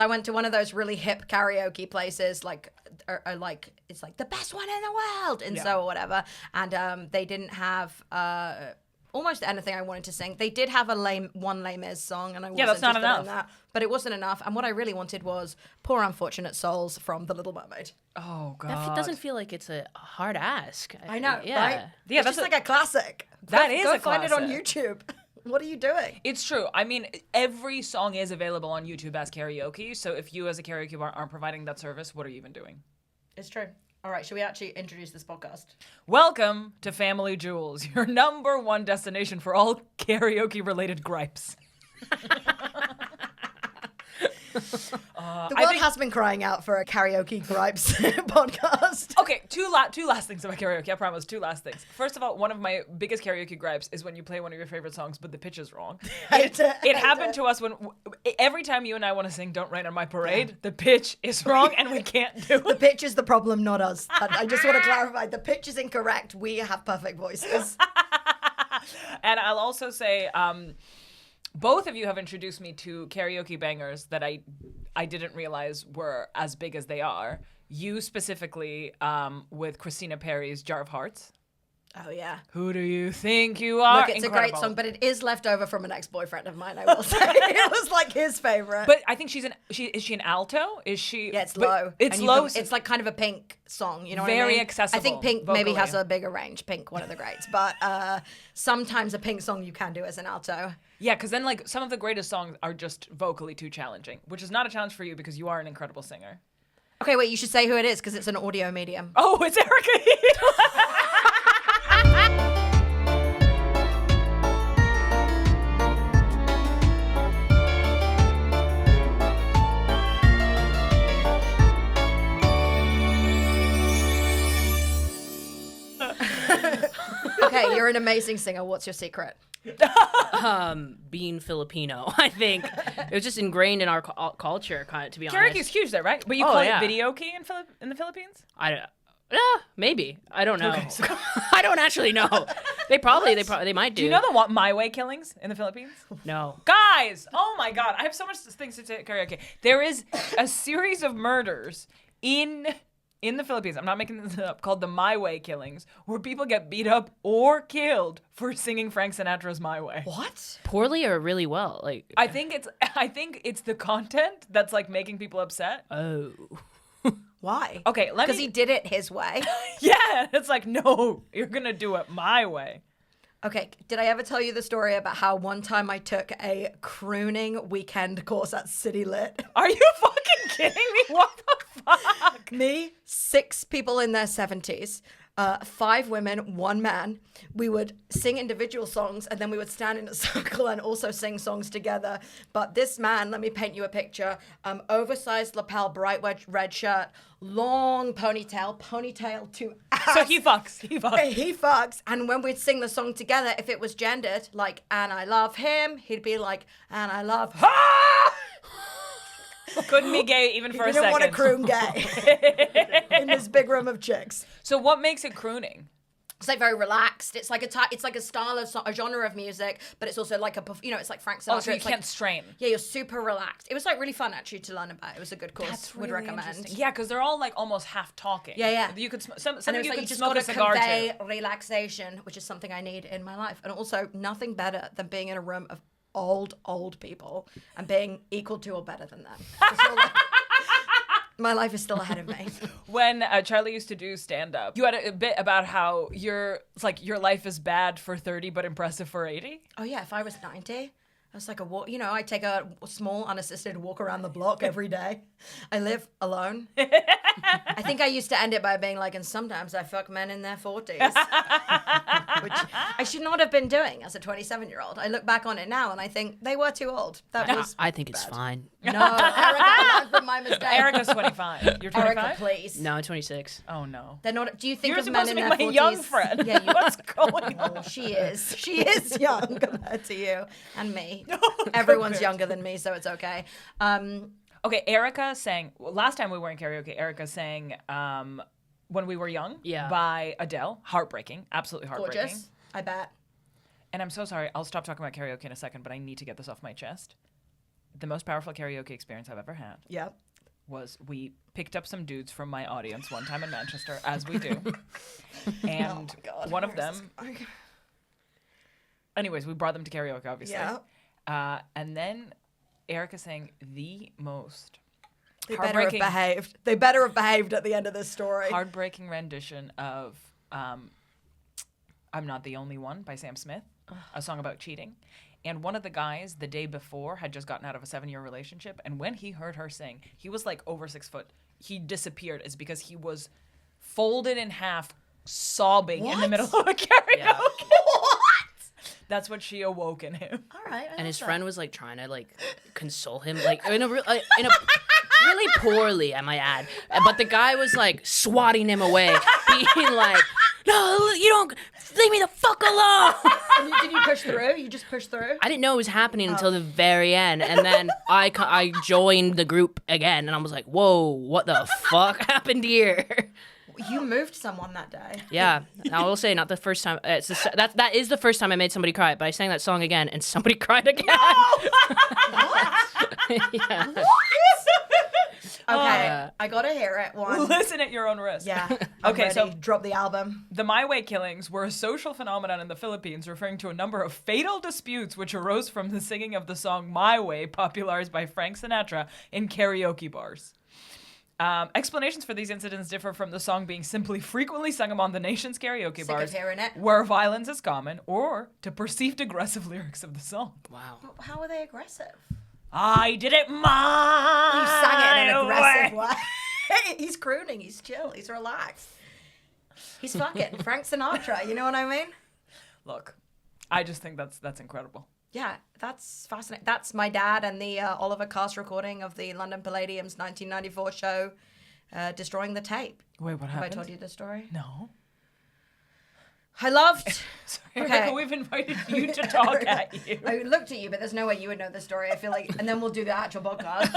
I went to one of those really hip karaoke places, like it's like the best one in the world, and so or whatever. And they didn't have almost anything I wanted to sing. They did have a Les Mis song, and I wasn't that's not interested enough. in that. But it wasn't enough. And what I really wanted was Poor Unfortunate Souls from The Little Mermaid. Oh, God. That doesn't feel like it's a hard ask. I know, yeah. right? Yeah, it's that's just like a classic. That is go a find it on classic. YouTube. What are you doing? It's true. I mean, every song is available on YouTube as karaoke. So if you as a karaoke bar aren't providing that service, what are you even doing? It's true. All right, should we actually introduce this podcast? Welcome to Family Jewels, your #1 destination for all karaoke-related gripes. The world has been crying out for a karaoke gripes podcast. Okay, two last things about karaoke. I promise, two last things. First of all, one of my biggest karaoke gripes is when you play one of your favorite songs, but the pitch is wrong. It happened to us when every time you and I want to sing "Don't Rain on My Parade," the pitch is wrong and we can't do The it. pitch is the problem, not us. I just want to clarify. The pitch is incorrect. We have perfect voices. And I'll also say, both of you have introduced me to karaoke bangers that I didn't realize were as big as they are. You specifically with Christina Perri's Jar of Hearts. Oh, yeah. Who do you think you are? Look, it's a great Incredible. song, but it is left over from an ex-boyfriend of mine, I will say. It was like his favorite. But I think is she an alto? Is she? Yeah, it's but low. It's And low. it's like kind of a Pink song, you know what I mean? Very accessible I think Pink maybe vocally. has a bigger range. Pink, one of the greats. But sometimes a Pink song you can do as an alto. Yeah, because then like some of the greatest songs are just vocally too challenging, which is not a challenge for you because you are an incredible singer. Okay, wait, you should say who it is because it's an audio medium. Oh, it's Erika. Okay, you're an amazing singer. What's your secret? Being Filipino, I think it was just ingrained in our culture, kind of, to be honest. Karaoke's huge there, right? But you Oh, call yeah. it videoke in the Philippines? Maybe I don't know. I don't actually know. They might do. Do you know the My Way killings in the Philippines? No. Guys, oh my God, I have so much things to say karaoke. There is a series of murders in the Philippines, I'm not making this up, called the My Way killings, where people get beat up or killed for singing Frank Sinatra's My Way. What? Poorly or really well? Like I think it's the content that's like making people upset. oh. Why? Okay, Because he did it his way. Yeah, it's like, no, you're gonna do it my way. Okay, did I ever tell you the story about how one time I took a crooning weekend course at City Lit? Are you fucking kidding me? What the fuck? Me, 6 people in their 70s, 5 women, 1 man. We would sing individual songs and then we would stand in a circle and also sing songs together. But this man, let me paint you a picture, oversized lapel, bright red shirt, long ponytail to ass. So he fucks. He fucks, and when we'd sing the song together, if it was gendered, like, and I love him, he'd be like, and I love her. Couldn't be gay even for a He didn't second. want to croon gay in this big room of chicks. So what makes it crooning? It's like very relaxed. It's like it's like a style of a genre of music, but it's also like it's like Frank Sinatra. Oh, so you It's can't like, strain. yeah, you're super relaxed. It was like really fun actually to learn about. It was a good course. That's Would really recommend. interesting. Yeah, because they're all like almost half talking. Yeah. You could And it something was you like could you just smoke got a to cigar convey to. relaxation, which is something I need in my life, and also nothing better than being in a room of old people and being equal to or better than them. My life is still ahead of me. When Charlie used to do stand-up, you had a bit about how your life is bad for 30 but impressive for 80. Oh yeah, if I was 90, I was like a walk. You know, I take a small unassisted walk around the block every day. I live alone. I think I used to end it by being like, and sometimes I fuck men in their 40s, which I should not have been doing as a 27-year-old. I look back on it now and I think they were too old. That was I think it's fine. no, Erika, I learned from my mistake. Erica's 25. You're 25? Erika, please. No, I'm 26. Oh no. They're not. Do you think You're of men supposed in to be their my 40s? young friend. Yeah, you. What's going on? Oh, she is. She is young compared to you and me. Everyone's compared. younger than me, so it's okay. Okay, Erika sang, last time we were in karaoke, Erika sang When We Were Young by Adele. Heartbreaking. Absolutely heartbreaking. Gorgeous. I bet. And I'm so sorry, I'll stop talking about karaoke in a second, but I need to get this off my chest. the most powerful karaoke experience I've ever had Yep. was we picked up some dudes from my audience one time in Manchester, as we do. And one of them, anyways, we brought them to karaoke, obviously. Yeah. And then Erika sang the most They better have behaved. They better have behaved at the end of this story. heartbreaking rendition of I'm Not the Only One by Sam Smith, a song about cheating. And one of the guys the day before had just gotten out of a 7-year relationship. And when he heard her sing, he was like over 6 foot. He disappeared. It's because he was folded in half, sobbing in the middle of a karaoke. Yeah. That's what she awoke in him. All right. And his friend was like trying to like console him, like in a really poorly, I might add. But the guy was like swatting him away, being like, "No, you don't leave me the fuck alone." And did you push through? You just pushed through? I didn't know it was happening until the very end, and then I joined the group again, and I was like, "Whoa, what the fuck happened here?" You moved someone that day. Yeah, I will say, not the first time. That is the first time I made somebody cry, but I sang that song again, and somebody cried again. Yeah. Okay, I gotta hear it. One. Listen at your own risk. Yeah. Okay, I'm so ready. Drop the album. the My Way killings were a social phenomenon in the Philippines, referring to a number of fatal disputes which arose from the singing of the song My Way, popularized by Frank Sinatra in karaoke bars. Explanations for these incidents differ from the song being simply frequently sung among the nation's karaoke Sick bars, of hearing it. where violence is common, or to perceived aggressive lyrics of the song. Wow. How are they aggressive? I did it my You sang it in an aggressive way. way. He's crooning. He's chill. He's relaxed. He's fucking Frank Sinatra. You know what I mean? Look, I just think that's incredible. Yeah, that's fascinating. That's my dad and the Oliver Cast recording of the London Palladium's 1994 show, Destroying the Tape. Wait, what Have happened? I told you the story? No. I loved... Sorry, Okay. Erika, we've invited you to talk at you. I looked at you, but there's no way you would know the story. I feel like... And then we'll do the actual podcast.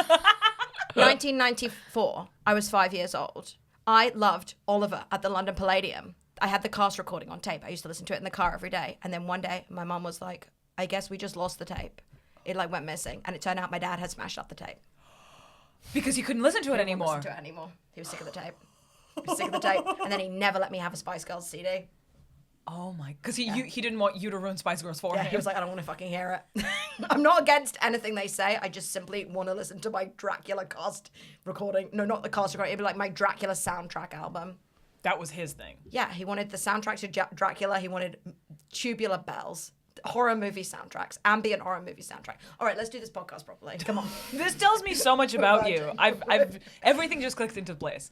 1994. I was 5 years old. I loved Oliver at the London Palladium. I had the cast recording on tape. I used to listen to it in the car every day. And then one day, my mum was like, I guess we just lost the tape. It like went missing. And it turned out my dad had smashed up the tape. Because you couldn't listen to it He didn't anymore. want to listen to it anymore. He was sick of the tape. He was sick of the tape. And then he never let me have a Spice Girls CD. Oh my, because he didn't want you to ruin Spice Girls for Yeah, him. he was like, I don't want to fucking hear it. I'm not against anything they say. I just simply want to listen to my Dracula cast recording. No, not the cast recording. It'd be like my Dracula soundtrack album. That was his thing. Yeah, he wanted the soundtrack to Dracula. He wanted tubular bells, horror movie soundtracks, ambient horror movie soundtrack. All right, let's do this podcast properly. Come on. This tells me so much about you. I've everything just clicked into place.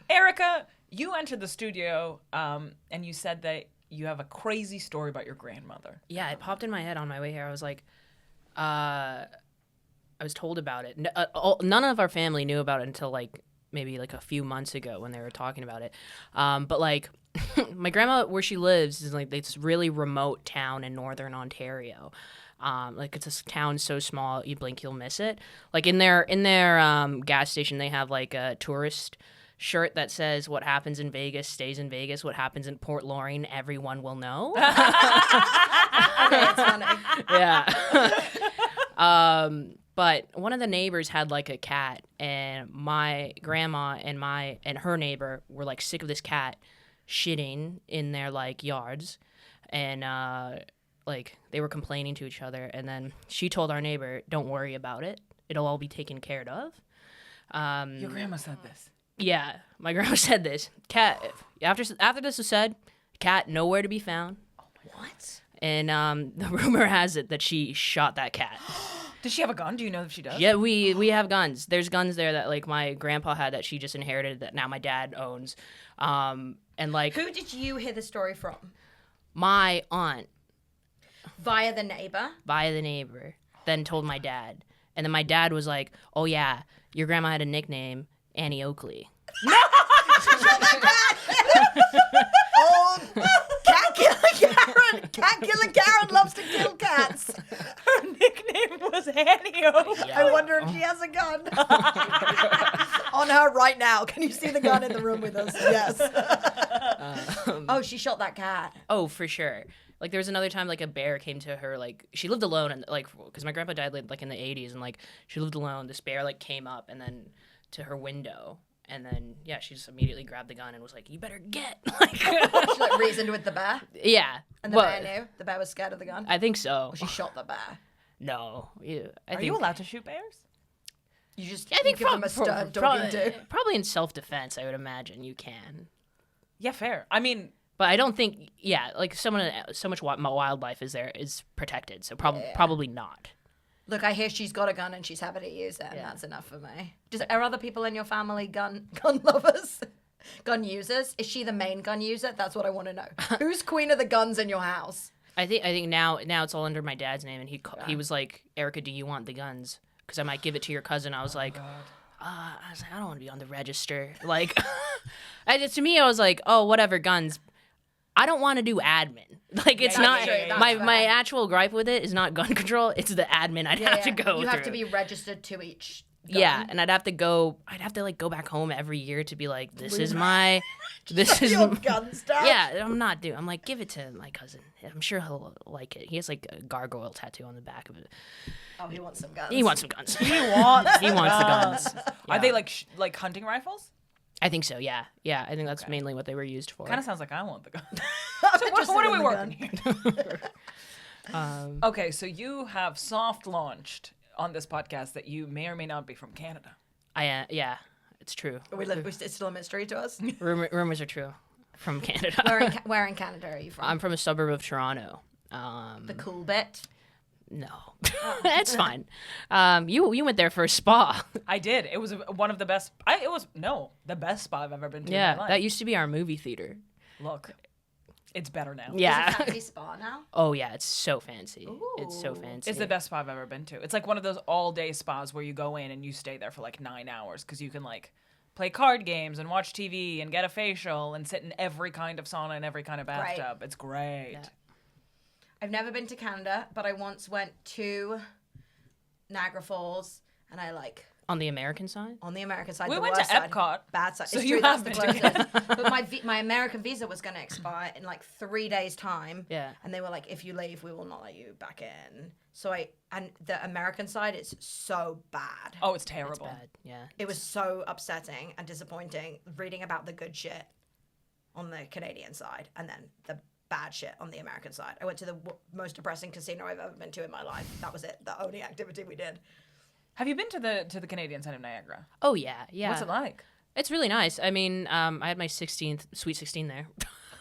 Erika, you entered the studio and you said that you have a crazy story about your grandmother. Yeah, it popped in my head on my way here. I was like, I was told about it. None of our family knew about it until like maybe like a few months ago when they were talking about it. But like my grandma, where she lives is like this really remote town in northern Ontario. Like it's a town so small you blink you'll miss it. Like in their gas station they have like a tourist shirt that says what happens in Vegas stays in Vegas, what happens in Port Lauren everyone will know. It's funny. Yeah. But one of the neighbors had like a cat, and my grandma and her neighbor were like sick of this cat shitting in their like yards, and like they were complaining to each other. And then she told our neighbor, "Don't worry about it. It'll all be taken care of." Your grandma said this. Yeah, my grandma said this. Cat. After this was said, cat nowhere to be found. What? And the rumor has it that she shot that cat. Does she have a gun? Do you know if she does? Yeah, we have guns. There's guns there that like my grandpa had that she just inherited that now my dad owns. And like Who did you hear the story from? my aunt Via the neighbor? via the neighbor then told my dad. And then my dad was like, "Oh yeah, your grandma had a nickname, Annie Oakley." Oh, cat killer Karen. Cat killer Karen loves to kill cats. Her nickname was Annie Oakley. I wonder if she has a gun. On her right now. Can you see the gun in the room with us? Yes. Oh, she shot that cat. Oh, for sure. Like there was another time like a bear came to her, like she lived alone, and like because my grandpa died like in the 80s, and like she lived alone. This bear like came up and then to her window, and then yeah, she just immediately grabbed the gun and was like, "You better get!" Like, She like reasoned with the bear, yeah. and the bear knew. The bear was scared of the gun. I think so. She shot the bear. No, yeah, Are you allowed to shoot bears? You just I think give them a stern talking to. probably in self-defense, I would imagine you can. Yeah, fair. I mean, But I don't think, yeah, like so much wildlife is protected, so probably not. Look, I hear she's got a gun and she's happy to use it, and that's enough for me. Are other people in your family gun lovers? Gun users? Is she the main gun user? That's what I want to know. Who's queen of the guns in your house? I think now it's all under my dad's name, and he was like, Erika, do you want the guns? Because I might give it to your cousin. I was like, I don't want to be on the register. Like, to me, I was like, oh, whatever, guns. I don't want to do admin. Like, it's not my actual gripe with it is not gun control. It's the admin I'd have to go through. You have to be registered to each gun. Yeah, and I'd have to like go back home every year to be like, this is your gun stuff. Yeah, I'm like, give it to my cousin. I'm sure he'll like it. He has like a gargoyle tattoo on the back of it. Oh, he wants some guns. He wants some guns. he wants the guns. Are they like hunting rifles? I think so, yeah. Yeah, I think that's mainly what they were used for. Kind of sounds like I want the gun. So what are we working here? Okay, so you have soft launched on this podcast that you may or may not be from Canada. Yeah, it's true. It's still a mystery to us. Rumors are true from Canada. Where in Canada are you from? I'm from a suburb of Toronto. The cool bit. No, that's fine. You went there for a spa. I did. It was one of the best. The best spa I've ever been to. Yeah, in my life. that used to be our movie theater. Look, it's better now. Yeah. Is it a fancy spa now? Oh yeah, it's so fancy. It's so Ooh. fancy. It's the best spa I've ever been to. It's like one of those all-day spas where you go in and you stay there for like 9 hours because you can like play card games and watch TV and get a facial and sit in every kind of sauna and every kind of bathtub. Right. It's great. Yeah. I've never been to Canada, but I once went to Niagara Falls, and I on the American side. on the American side. We the went to worst side, Epcot, bad side. so It's you true, have that's the been to closest. But my American visa was going to expire in like 3 days' time. Yeah. And they were like, if you leave, we will not let you back in. So and the American side is so bad. Oh, it's terrible. It's bad. Yeah. It was so upsetting and disappointing reading about the good shit on the Canadian side and then the bad shit on the American side. I went to the most depressing casino I've ever been to in my life. That was it. The only activity we did. Have you been to the Canadian side of Niagara? Oh yeah. What's it like? It's really nice. I mean, I had my 16th Sweet 16 there.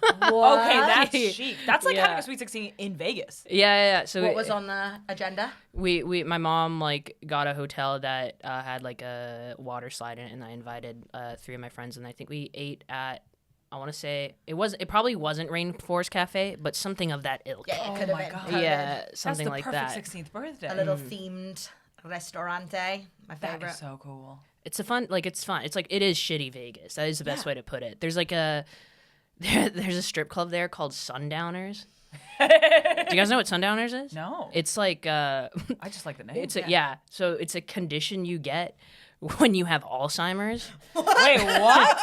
Okay, that's chic. That's like Yeah. having a Sweet 16 in Vegas. Yeah. So What was on the agenda? my mom like got a hotel that had like a water slide in it, and I invited 3 of my friends, and I think we ate at, I want to say it probably wasn't Rainforest Cafe, but something of that ilk. Yeah, it Oh could have my been. God. Totally. Yeah, something That's the like that. perfect 16th birthday. A little themed restaurante. My That favorite. is so cool. It's fun. It's like it is shitty Vegas. That is the best way to put it. There's like there's a strip club there called Sundowners. Do you guys know what Sundowners is? No. It's like I just like the name. So it's a condition you get when you have Alzheimer's. Wait, what?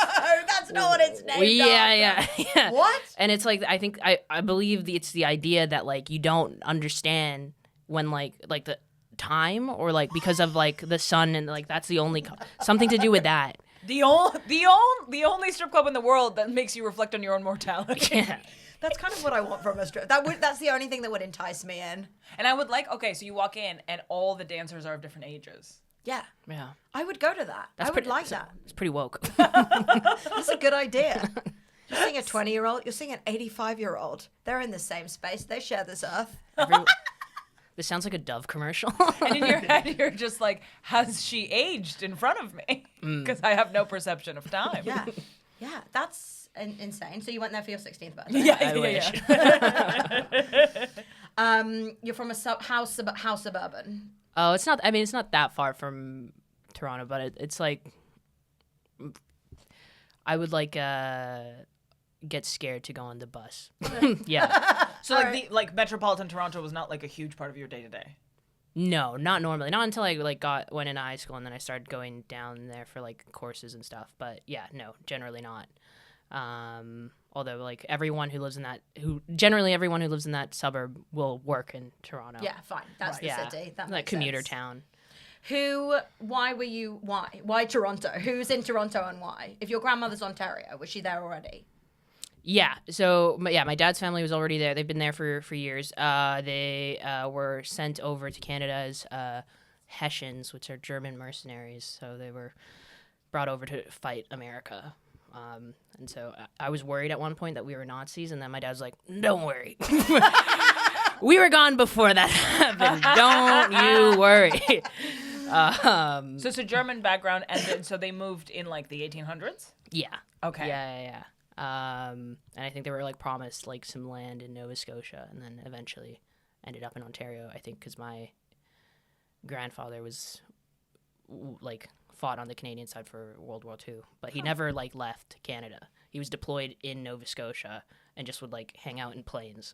That's not what it's named after. Yeah. What? And it's like I believe it's the idea that like you don't understand when like the time or like because of like the sun and like that's the only something to do with that. The only strip club in the world that makes you reflect on your own mortality. Yeah. That's kind of what I want from a strip. That's the only thing that would entice me in. And I would like, okay, so you walk in and all the dancers are of different ages. Yeah. Yeah. I would go to that. I would like that. It's pretty woke. That's a good idea. You're seeing a 20-year-old, you're seeing an 85-year-old. They're in the same space. They share this earth. This sounds like a Dove commercial. And in your head, you're just like, has she aged in front of me? Because I have no perception of time. Yeah. Yeah, that's insane. So you went there for your 16th birthday. Yeah, I wish. You're from how suburban? Oh, it's not. I mean, it's not that far from Toronto, but it's like I would like get scared to go on the bus. Yeah. So like metropolitan Toronto was not like a huge part of your day to day. No, not normally. Not until I like went into high school and then I started going down there for like courses and stuff. But yeah, no, generally not. Although like everyone who lives in that suburb will work in Toronto. Yeah, fine. That's the city. That like makes commuter sense. town. Why Toronto? Who's in Toronto and why? If your grandmother's Ontario, was she there already? Yeah. So, my dad's family was already there. They've been there for years. They were sent over to Canada as Hessians, which are German mercenaries. So they were brought over to fight America. And so I was worried at one point that we were Nazis, and then my dad was like, "Don't worry, we were gone before that happened. Don't you worry." So it's a German background, and then so they moved in like the 1800s. Yeah. Okay. Yeah. And I think they were like promised like some land in Nova Scotia, and then eventually ended up in Ontario. I think because my grandfather was like fought on the Canadian side for World War II, but he never like left Canada. He was deployed in Nova Scotia and just would like hang out in planes.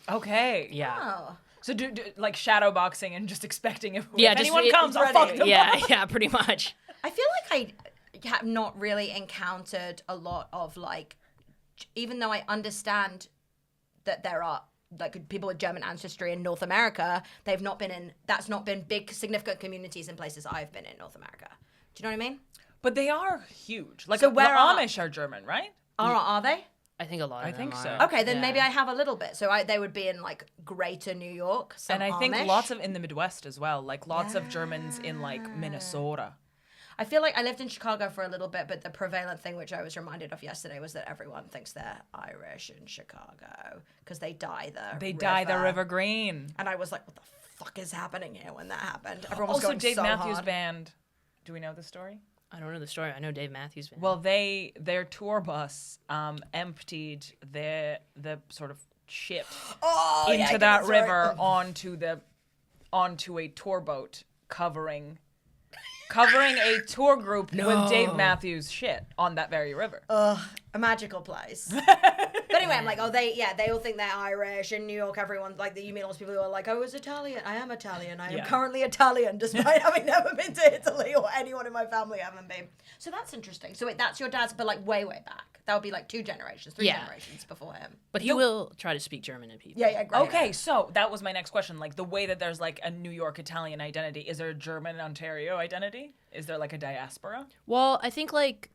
Okay. Yeah. Oh. So do like shadow boxing and just expecting if Just, anyone comes, I'll fuck them. Yeah, pretty much. I feel like I have not really encountered a lot of like, even though I understand that there are like people with German ancestry in North America, that's not been big significant communities in places I've been in North America. Do you know what I mean? But they are huge. Like So the where are- Amish are German, right? Are they? I think a lot of I them think are. so. Okay, then Yeah. maybe I have a little bit. So they would be in like Greater New York. Some And I think Amish. lots of in the Midwest as well. Like lots of Germans in like Minnesota. I feel like I lived in Chicago for a little bit, but the prevalent thing, which I was reminded of yesterday, was that everyone thinks they're Irish in Chicago because they dye the Dye the river green. And I was like, what the fuck is happening here when that happened? Everyone was Also, going Dave so Matthews hard. Band. Do we know the story? I don't know the story. I know Dave Matthews Band. Well, their tour bus emptied the sort of shit into that river onto a tour boat covering a tour group with Dave Matthews shit on that very river. A magical place. But anyway, I'm like, they all think they're Irish. In New York, everyone's like, you meet all those people who are like, I was Italian. I am Italian. I am currently Italian, despite having never been to Italy or anyone in my family haven't been. So that's interesting. So wait, that's your dad's, but like way, way back. That would be like 2 generations, 3 generations before him. but he will try to speak German to people. Yeah, great. Okay, so that was my next question. Like the way that there's like a New York Italian identity, is there a German Ontario identity? Is there like a diaspora? Well, I think like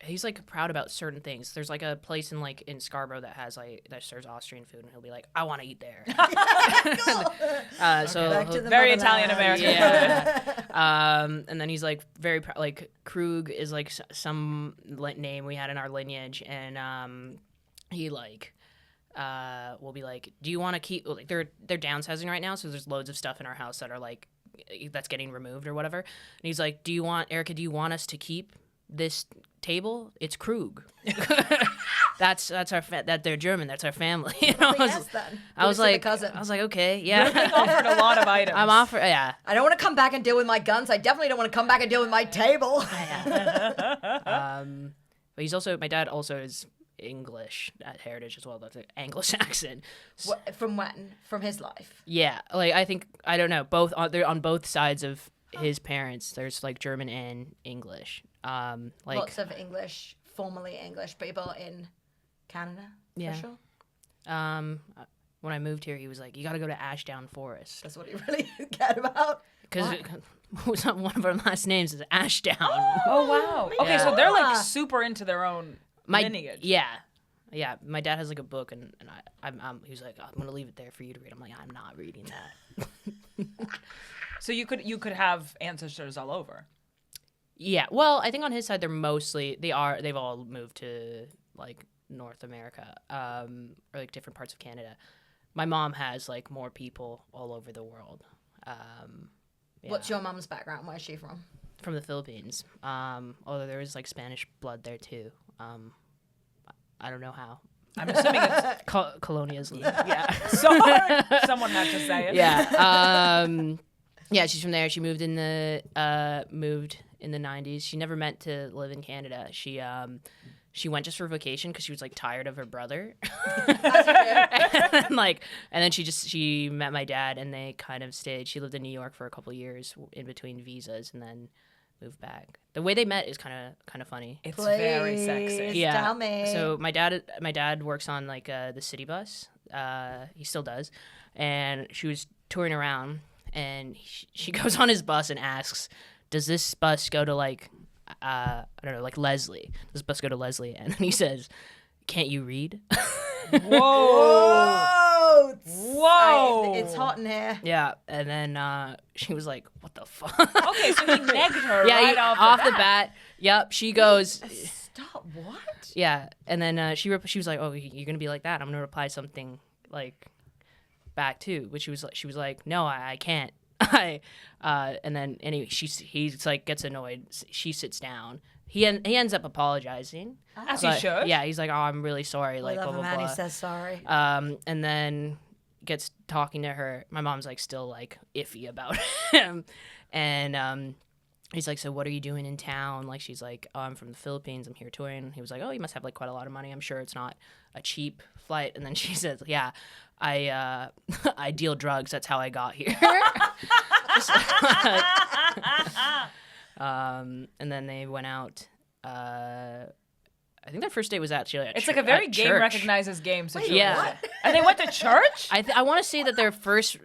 he's like proud about certain things. There's like a place in Scarborough that serves Austrian food, and he'll be like, I want to eat there. So Back to the Very motherland. Italian American. yeah. And then he's like very proud. Like Krug is like some name we had in our lineage, and he like will be like, do you want to keep? Like they're downsizing right now, so there's loads of stuff in our house that are like that's getting removed or whatever. And he's like, Erica, do you want us to keep this table? It's Krug. that's our that they're German. That's our family. You know? Yes, then. I was Give it to the like, cousin. okay, yeah. Being offered a lot of items. I'm offered, yeah. I don't want to come back and deal with my guns. I definitely don't want to come back and deal with my table. But my dad also is English at Heritage as well. That's an Anglo-Saxon. From when? From his life? Yeah, like I don't know. They're on both sides of his parents. There's like German and English. Like Lots of English, formerly English people in Canada, Yeah. for sure. When I moved here, he was like, "You got to go to Ashdown Forest," That's what he really cared about. because one of our last names is Ashdown. Oh wow. Okay, Yeah. so they're like super into their own My lineage. Yeah. My dad has like a book, and he was like, "I'm gonna leave it there for you to read." I'm like, "I'm not reading that." So you could have ancestors all over. Yeah, well, I think on his side they've all moved to like North America, or like different parts of Canada. My mom has like more people all over the world. Yeah. What's your mum's background? Where's she from? From the Philippines? Although there is like Spanish blood there too. I don't know how. I'm assuming it's Colonialism. someone had to say it. Yeah. Yeah, she's from there. She moved in the 90s. She never meant to live in Canada. She went just for vacation because she was like tired of her brother. and then she met my dad, and they kind of stayed. She lived in New York for a couple of years in between visas, and then move back. The way they met is kind of funny. It's very Please. sexy. Yeah. Tell me. So my dad works on like the city bus. He still does, and she was touring around, and she goes on his bus and asks, "Does this bus go to like I don't know, like Leslie? Does this bus go to Leslie?" And then he says, "Can't you read?" Whoa. Whoa. It's hot in here. Yeah, and then she was like, "What the fuck?" Okay, so he negged her Yeah, right off the bat. Yep, she goes. Stop. What? Yeah, and then she was like, "Oh, you're gonna be like that? I'm gonna reply something like back too." But she was like, "No, I can't." And then anyway, he's like gets annoyed. She sits down. He ends up apologizing. As he should. Yeah, he's like, "Oh, I'm really sorry." I Like love blah a blah man blah. who says sorry. And then gets talking to her. My mom's like still like iffy about him, and he's like, "So what are you doing in town?" Like she's like, "Oh, I'm from the Philippines. I'm here touring." He was like, "Oh, you must have like quite a lot of money. I'm sure it's not a cheap flight." And then she says, "Yeah, I I deal drugs. That's how I got here." And then they went out. I think their first date was actually at It's like a very at game church. recognizes game situation. Yeah. And they went to church? I want to say that their first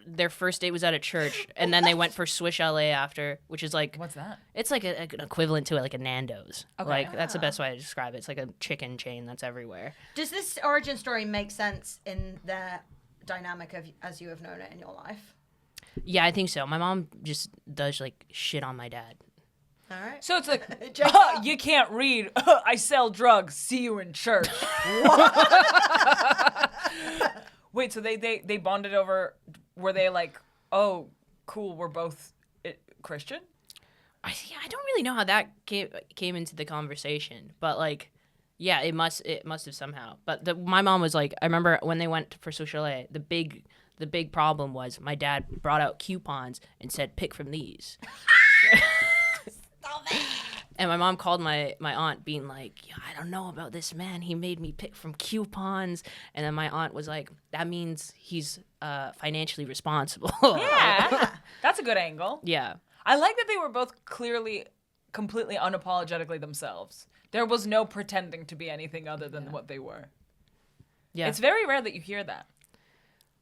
date was at a church, and then they went for Swish LA after, which is like What's that? it's like an equivalent to like a Nando's. Okay. Like that's the best way to describe it. It's like a chicken chain that's everywhere. Does this origin story make sense in the dynamic of as you have known it in your life? Yeah, I think so. My mom just does like shit on my dad. All right. So it's like, Check out. you can't read. I sell drugs. See you in church. Wait, so they bonded over, were they like, oh, cool, we're both Christian? I don't really know how that came into the conversation, but like, yeah, it must have somehow. But my mom was like, I remember when they went for Social A, the big problem was my dad brought out coupons and said, "Pick from these." And my mom called my aunt being like, "Yeah, I don't know about this man. He made me pick from coupons." And then my aunt was like, "That means he's financially responsible." Yeah. That's a good angle. Yeah. I like that they were both clearly, completely unapologetically themselves. There was no pretending to be anything other than what they were. Yeah. It's very rare that you hear that.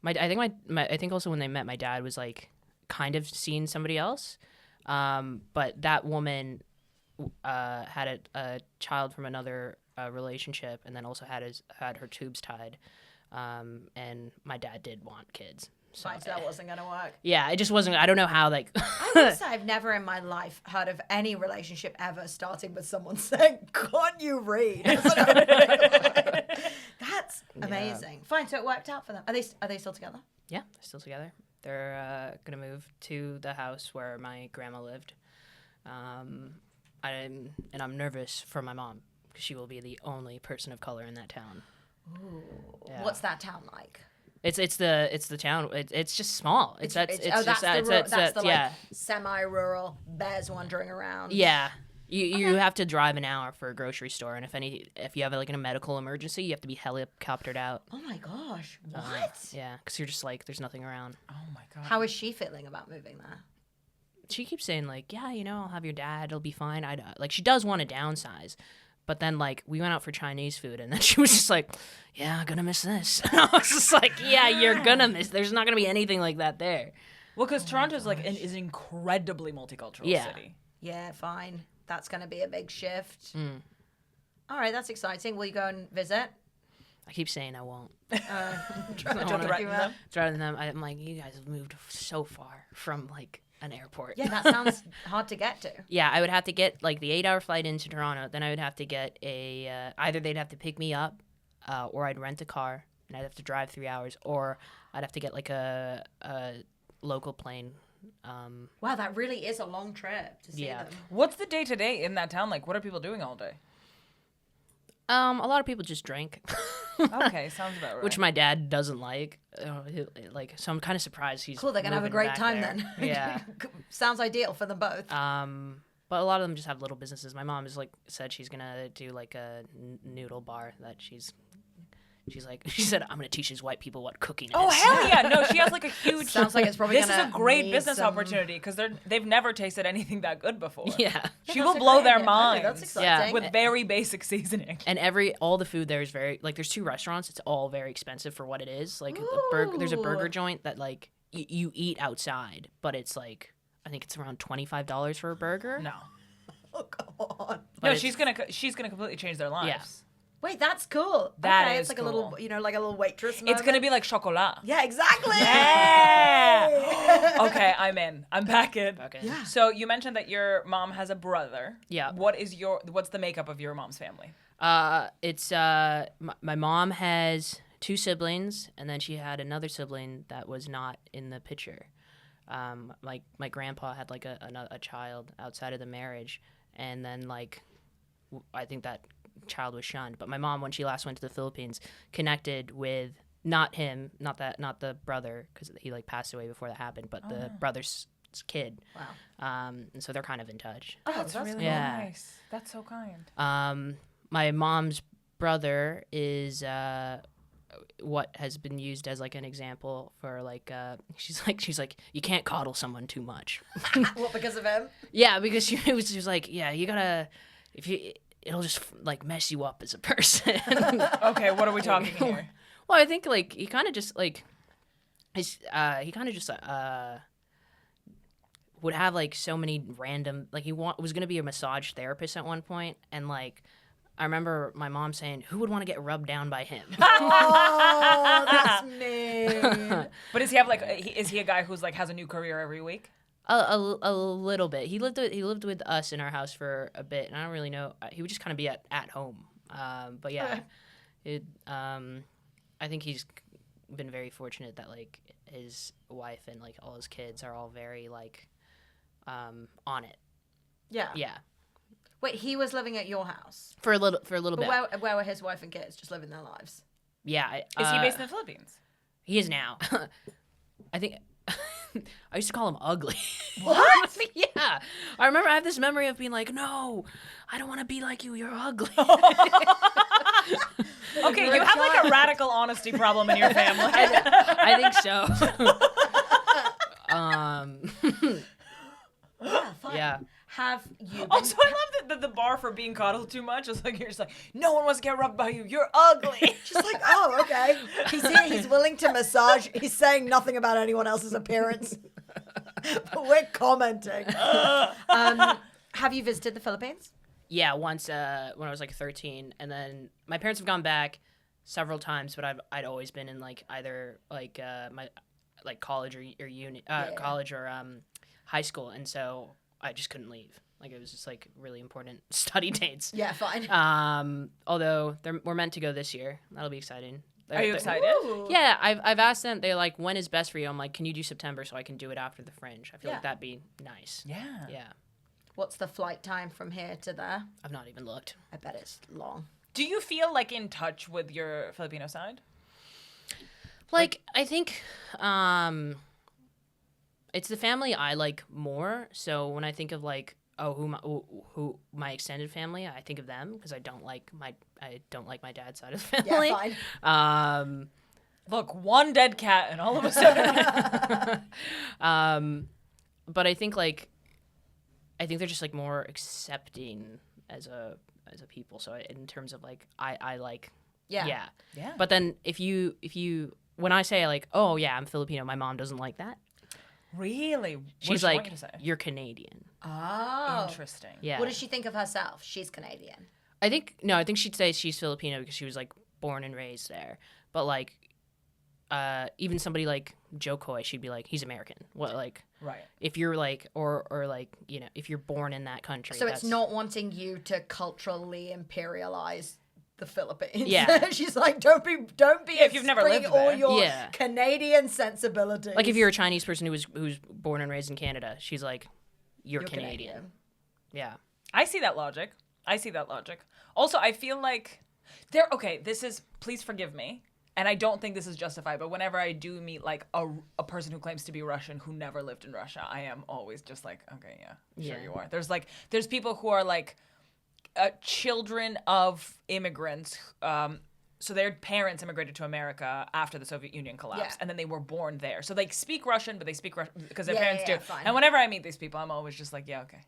I think also when they met, my dad was like kind of seeing somebody else. But that woman had a child from another relationship, and then also had her tubes tied. And my dad did want kids. So Fine, so that wasn't going to work. yeah, it just wasn't. I don't know how like. I guess I've never in my life heard of any relationship ever starting with someone saying, "Can't you read?" That's amazing. Fine, so it worked out for them. Are they still together? Yeah, they're still together. They're gonna move to the house where my grandma lived. I'm nervous for my mom because she will be the only person of color in that town. Ooh. Yeah. What's that town like? It's the town. It's just small. That's the yeah. like semi-rural bears wandering around. Yeah. You have to drive an hour for a grocery store, and if you have like a medical emergency, you have to be helicoptered out. Oh my gosh! What? Yeah, because you're just like there's nothing around. Oh my God. How is she feeling about moving there? She keeps saying like, yeah, I'll have your dad. It'll be fine. Like she does want to downsize, but then like we went out for Chinese food, and then she was just like, yeah, I'm gonna miss this. And I was just like, yeah, you're gonna miss. There's not gonna be anything like that there. Well, because Toronto's like is an incredibly multicultural city. Yeah, fine. That's going to be a big shift. All right, that's exciting. Will you go and visit? I keep saying I won't. Don't threaten them. Rather than them, I'm like, you guys have moved so far from like an airport. Yeah, that sounds hard to get to. Yeah, I would have to get like the 8-hour flight into Toronto. Then I would have to get either they'd have to pick me up, or I'd rent a car and I'd have to drive 3 hours, or I'd have to get like a local plane. Wow, that really is a long trip to see them. What's the day-to-day in that town like? What are people doing all day? A lot of people just drink. Okay, sounds about right. Which my dad doesn't like. So I'm kind of surprised he's Cool, they're going to have a moving great back time there. then. Yeah. Sounds ideal for them both. But a lot of them just have little businesses. My mom is said she's gonna do like a noodle bar that she's she said, I'm gonna teach these white people what cooking is. Oh hell yeah! No, she has like a huge. Sounds like it's probably This is gonna a great need business some- opportunity because they've never tasted anything that good before. Yeah. She will blow their Okay, minds. that's exciting. Yeah. With very basic seasoning. And all the food there is very, like, there's 2 restaurants. It's all very expensive for what it is. Like, there's a burger Ooh. joint that, like, you eat outside, but it's, like, I think it's around $25 for a burger. No, Oh, come on. no, it's- she's gonna completely change their lives. Yeah. Wait, that's cool. That okay, is it's like a cool. little, like a little waitress. It's gonna be like chocolat. Yeah, exactly. Yeah. Okay, I'm in. I'm back in. Okay. Yeah. So you mentioned that your mom has a brother. Yeah. What's the makeup of your mom's family? It's my mom has 2 siblings, and then she had another sibling that was not in the picture. Like my grandpa had like a child outside of the marriage, and then like I think that child was shunned. But my mom, when she last went to the Philippines, connected with not the brother, because he like passed away before that happened, but the brother's kid. Wow. And so they're kind of in touch. Oh, that's really Yeah. nice. That's so kind. My mom's brother is what has been used as like an example for like she's like you can't coddle someone too much. What, because of him? Yeah, because she was like, yeah, you gotta, it'll just like mess you up as a person. Okay, what are we talking here? Well, I think like he kind of just like would have like so many random, like was gonna be a massage therapist at one point, and like I remember my mom saying, "Who would want to get rubbed down by him?" Oh, that's mean. But does he have like? Is he a guy who's like has a new career every week? A little bit. He lived with us in our house for a bit, and I don't really know. He would just kind of be at home. But yeah, I think he's been very fortunate that like his wife and like all his kids are all very like on it. Yeah. Yeah, Wait, he was living at your house. for a little But bit. where were his wife and kids? Just living their lives. Yeah. Is he based in the Philippines? He is now. I think I used to call him ugly. What? Yeah. I remember I have this memory of being like, no, I don't want to be like you. You're ugly. Okay, you have like a radical honesty problem in your family. I think so. Yeah, fine. Yeah. Have you been... Also, I love that the bar for being coddled too much is like you're just like, no one wants to get rubbed by you. You're ugly. Just like, oh, okay. He's here. He's willing to massage. He's saying nothing about anyone else's appearance. But we're commenting. Have you visited the Philippines? Yeah, once when I was like 13, and then my parents have gone back several times, but I'd always been in like either like my like college or uni, college or high school, and so I just couldn't leave. Like it was just like really important study dates. Yeah, fine. Although we're meant to go this year, that'll be exciting. Are you excited? Ooh. Yeah, I've asked them. They're like, when is best for you? I'm like, can you do September so I can do it after the Fringe? I feel Yeah. like that'd be nice. Yeah. Yeah, What's the flight time from here to there? I've not even looked. I bet it's long. Do you feel like in touch with your Filipino side? Like I think it's the family I like more. So when I think of like who my extended family, I think of them because I don't like my dad's side of the family. Yeah, fine. Look, one dead cat, and all of a sudden. But I think they're just like more accepting as a people. So in terms of like I like Yeah. Yeah. But then if you when I say like, oh yeah, I'm Filipino, my mom doesn't like that. Really? What She's does she want like, you to say? you're Canadian. Oh. Interesting. Yeah. What does she think of herself? She's Canadian. I think she'd say she's Filipino because she was like born and raised there. But like, even somebody like Joe Coy, she'd be like, he's American. What like? Right. If you're like, or like, if you're born in that country. So it's not wanting you to culturally imperialize the Philippines. Yeah. She's like, don't be if you've never bring lived all there. your Yeah. Canadian sensibilities. Like if you're a Chinese person who's born and raised in Canada, she's like, you're Canadian. Yeah. I see that logic. Also, I feel like please forgive me. And I don't think this is justified, but whenever I do meet like a person who claims to be Russian who never lived in Russia, I am always just like, okay, yeah, sure Yeah. you are. There's people who are like children of immigrants so their parents immigrated to America after the Soviet Union collapsed, Yeah. and then they were born there. So they speak Russian, but they speak Russian because their Yeah, parents yeah, do. fine. And whenever I meet these people, I'm always just like, yeah, okay.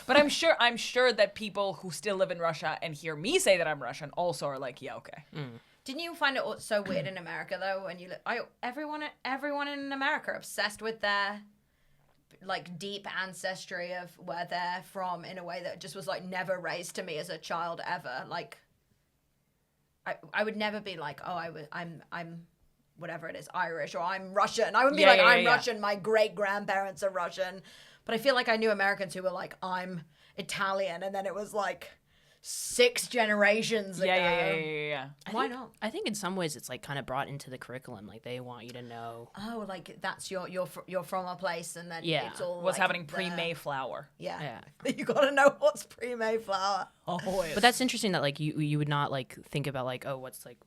But I'm sure that people who still live in Russia and hear me say that I'm Russian also are like, yeah, okay. Didn't you find it so weird in America though when you everyone in America are obsessed with their like deep ancestry of where they're from in a way that just was like never raised to me as a child ever. Like I would never be like, oh, I'm whatever it is, Irish, or I'm Russian. I wouldn't be like, I'm Russian, my great grandparents are Russian. But I feel like I knew Americans who were like, I'm Italian, and then it was like 6 generations ago. Yeah. Why not? I think in some ways it's like kind of brought into the curriculum. Like they want you to know. Oh, like that's you're from a place, and then Yeah. it's all What's like, happening pre-Mayflower? Yeah. You gotta know what's pre-Mayflower. Always. But that's interesting that like you would not like think about like, oh, what's like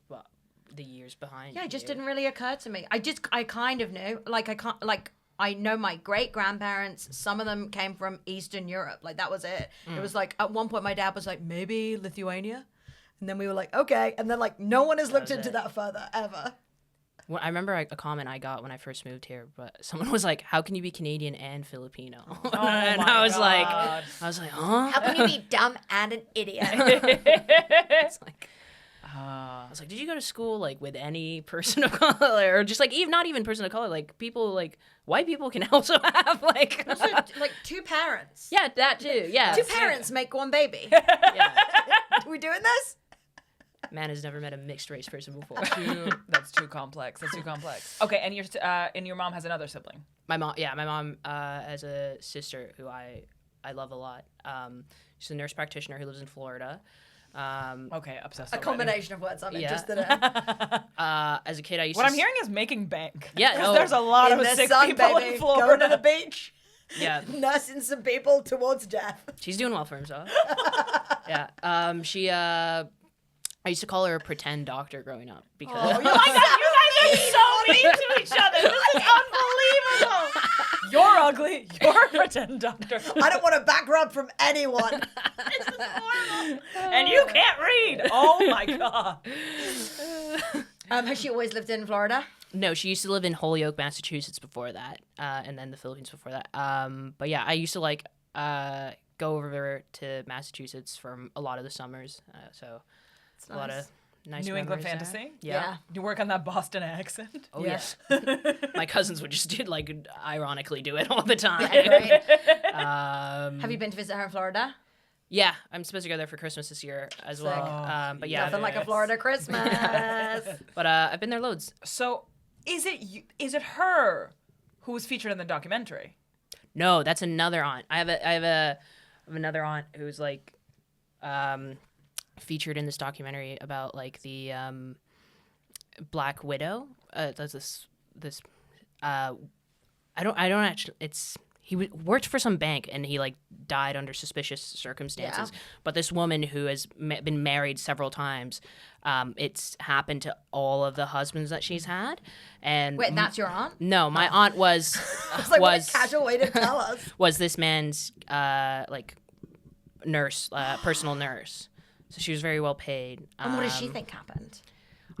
the years behind. Yeah, it just you. didn't really occur to me. I kind of knew. I know my great grandparents. Some of them came from Eastern Europe. Like that was it. It was like at one point my dad was like maybe Lithuania, and then we were like okay, and then like no one has looked into that further ever. Well, I remember a comment I got when I first moved here, but someone was like, "How can you be Canadian and Filipino?" And I was like, "Huh?" How can you be dumb and an idiot? It's like, I was like, "Did you go to school like with any person of color, or just like even not even person of color? Like people like white people can also have like Also, like 2 parents. yeah, that too. Yeah, 2 parents make 1 baby. Yeah. Are we doing this? Man has never met a mixed race person before. That's too complex. Okay, and your mom has another sibling. My mom has a sister who I love a lot. She's a nurse practitioner who lives in Florida. Okay, obsessed. A already. combination of words I'm Yeah. interested in. As a kid, I used What to I'm hearing is making bank. Yeah, 'Cause no. there's a lot In of the sick sun, people baby. in Florida. Going to the beach, Yeah, nursing some people towards death. she's doing well for herself. Yeah. I used to call her a pretend doctor growing up because Oh my God, you guys are so mean to each other. This is unbelievable. You're ugly. You're a pretend doctor. I don't want a back rub from anyone. This is horrible. And you can't read. Oh my God. Has she always lived in Florida? no, she used to live in Holyoke, Massachusetts before that, and then the Philippines before that. But yeah, I used to like go over to Massachusetts for a lot of the summers. So a lot of nice New England memories there. fantasy? Yeah. You work on that Boston accent? Oh Yes. yeah. My cousins would just like ironically do it all the time. Great. Have you been to visit her in Florida? Yeah, I'm supposed to go there for Christmas this year as well. But yeah, Nothing like a Florida Christmas. but I've been there loads. So is it her who was featured in the documentary? No, that's another aunt. I have another aunt who's like featured in this documentary about like the Black Widow. There's this I don't actually. He worked for some bank and he like died under suspicious circumstances. Yeah. But this woman who has been married several times, it's happened to all of the husbands that she's had. And Wait, that's your aunt? no, my aunt was It's like what a casual way to tell us. was this man's like nurse, personal nurse. So she was very well paid. And what does she think happened?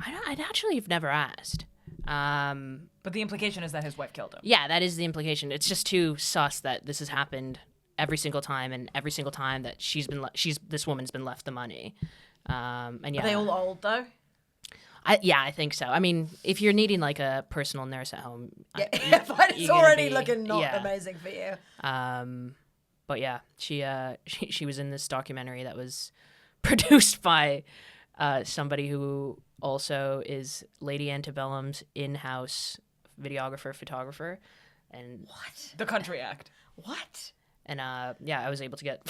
I actually have never asked. But the implication is that his wife killed him. Yeah, that is the implication. It's just too sus that this has happened every single time, and every single time that this woman's been left the money. And yeah, Are they all old though? I think so. I mean, if you're needing like a personal nurse at home, Yeah, but it's you're gonna already be- looking not yeah. amazing for you. But yeah, she was in this documentary that was produced by somebody who also is Lady Antebellum's in-house videographer, photographer, and The Country Act. What? and yeah, I was able to get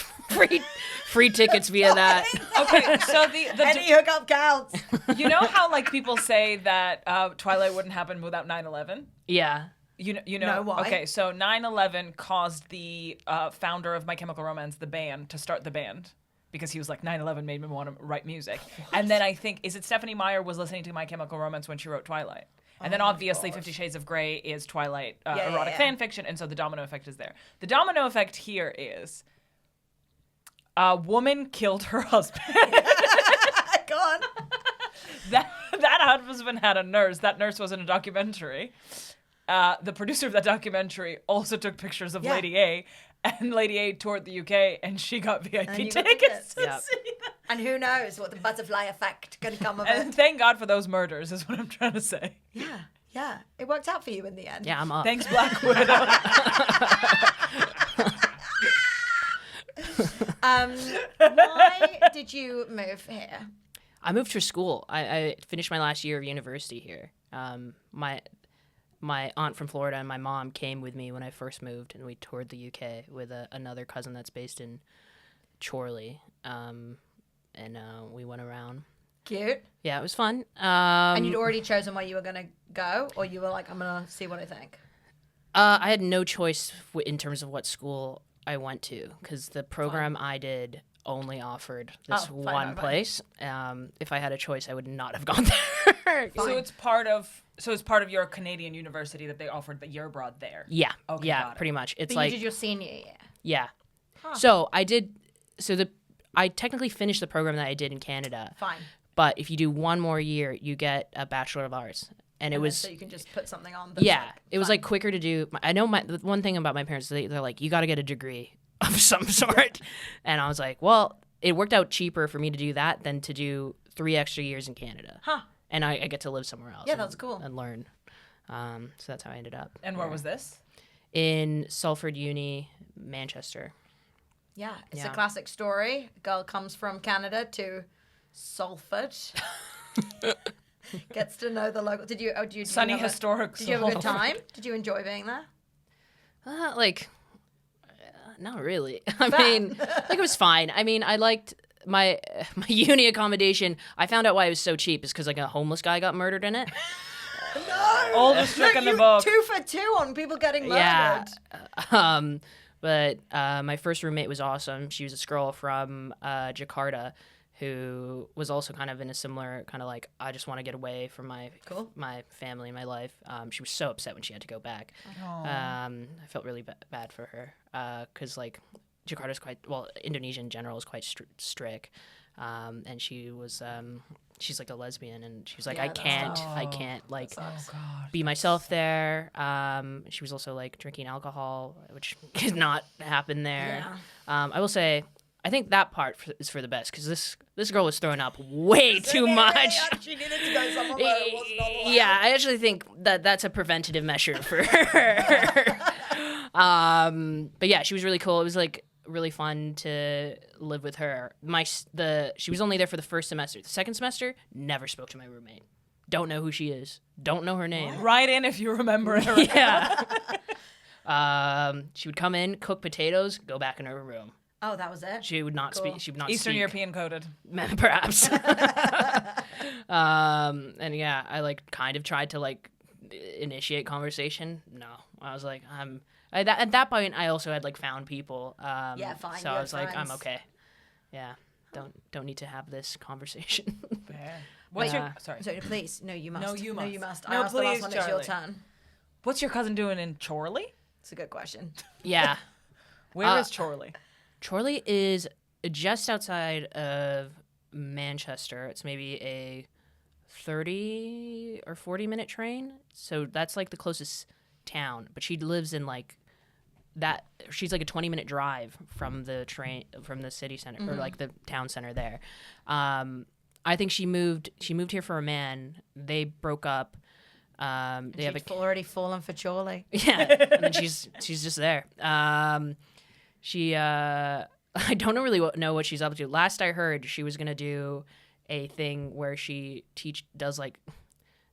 free tickets via that. Okay, so the Any hookup counts. you know how like people say that Twilight wouldn't happen without 9/11? Yeah. You know No, why? Okay, so 9/11 caused the founder of My Chemical Romance, the band, to start the band. Because he was like, 9/11 made me want to write music. And then I think, is it Stephanie Meyer was listening to My Chemical Romance when she wrote Twilight? And then obviously 50 Shades of Grey is Twilight erotic fan fiction, and so the domino effect is there. The domino effect here is a woman killed her husband. Go on. That that husband had a nurse. That nurse was in a documentary. The producer of that documentary also took pictures of Yeah. Lady A, and Lady A toured the UK, and she got VIP And you tickets got tickets. to Yep. see that. And who knows what the butterfly effect can come of And it. thank God for those murders, is what I'm trying to say. Yeah. It worked out for you in the end. Yeah, I'm up. Thanks, Black Widow. Why did you move here? I moved for school. I finished my last year of university here. My aunt from Florida and my mom came with me when I first moved, and we toured the UK with another cousin that's based in Chorley. And we went around. Cute. Yeah, it was fun. And you'd already chosen where you were going to go, or you were like, I'm going to see what I think? I had no choice in terms of what school I went to, because the program I did only offered this one place. If I had a choice, I would not have gone there. So it's part of your Canadian university that they offered the year abroad there. Yeah, Okay, yeah, got it. pretty much. It's But like you did your senior year. yeah. So I did. I technically finished the program that I did in Canada. Fine. But if you do one more year, you get a Bachelor of Arts, and it was So you can just put something on. That's yeah, like, it was fun. like quicker to do. I know the one thing about my parents, they're like, you got to get a degree of some sort, and I was like, well, it worked out cheaper for me to do that than to do 3 extra years in Canada. Huh. And I get to live somewhere else. Yeah, that's cool. And learn. So that's how I ended up. And where was this? In Salford Uni, Manchester. Yeah, it's Yeah. a classic story. A girl comes from Canada to Salford. Gets to know the local. Did you Sunny have historic. Did you have a good Salford. time? Did you enjoy being there? Not really. I mean, it was fine. I mean, I liked my uni accommodation. I found out why it was so cheap is because like a homeless guy got murdered in it. Oldest trick in the book. 2 for 2 on people getting murdered. Yeah. But my first roommate was awesome. She was this girl from Jakarta who was also kind of in a similar kind of like, I just want to get away from my family, my life. She was so upset when she had to go back. I felt really bad for her because like Jakarta's Indonesia in general is quite strict. And she was she's like a lesbian, and she was like, Yeah, I can't like be myself there. She was also like drinking alcohol, which could not happen there. I will say, I think that part is for the best, because this girl was throwing up way too much. She needed to go somewhere where it wasn't allowed. Yeah, I actually think that's a preventative measure for her. But yeah, she was really cool. It was like really fun to live with her. She was only there for the first semester. The second semester, never spoke to my roommate. Don't know who she is. Don't know her name. Write in if you remember it. Yeah. She would come in, cook potatoes, go back in her room. Oh, that was it? She would not speak. She would not Eastern speak. European coded. Perhaps. And yeah, I like kind of tried to like initiate conversation. No, I was like, at that point, I also had like found people. Yeah, fine, So you I had was like, I'm friends. okay. Yeah, don't need to have this conversation. Fair. What's your sorry? So please, no, you must. No, you No, must. you must. No, I asked the last please, one. It's your Charlie. turn. What's your cousin doing in Chorley? It's a good question. Yeah, Where is Chorley? Chorley is just outside of Manchester. It's maybe a 30 or 40-minute train. So that's like the closest town. But she lives in like that. She's like a 20-minute drive from the city center or like the town center there. I think she moved here for a man. They broke up. They have She'd already fallen for Chorley. yeah, and then she's just there. I don't really know what she's up to. Last I heard, she was gonna do a thing where she does like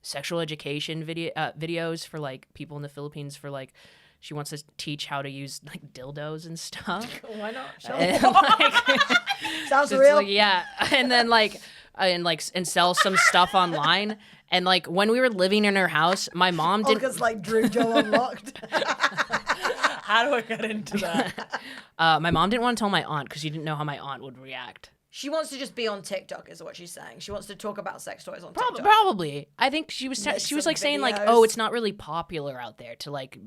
sexual education videos for like people in the Philippines. For like, she wants to teach how to use like dildos and stuff. Why not? And, like, Sounds it's real. like, yeah, and then and sell some stuff online. And like when we were living in her house, my mom didn't. Olga's like Drew Joe Unlocked. How do I get into that? My mom didn't want to tell my aunt because she didn't know how my aunt would react. She wants to just be on TikTok, is what she's saying. She wants to talk about sex toys on TikTok. Probably. I think she was Make she was some like saying like, videos. oh, it's not really popular out there to like.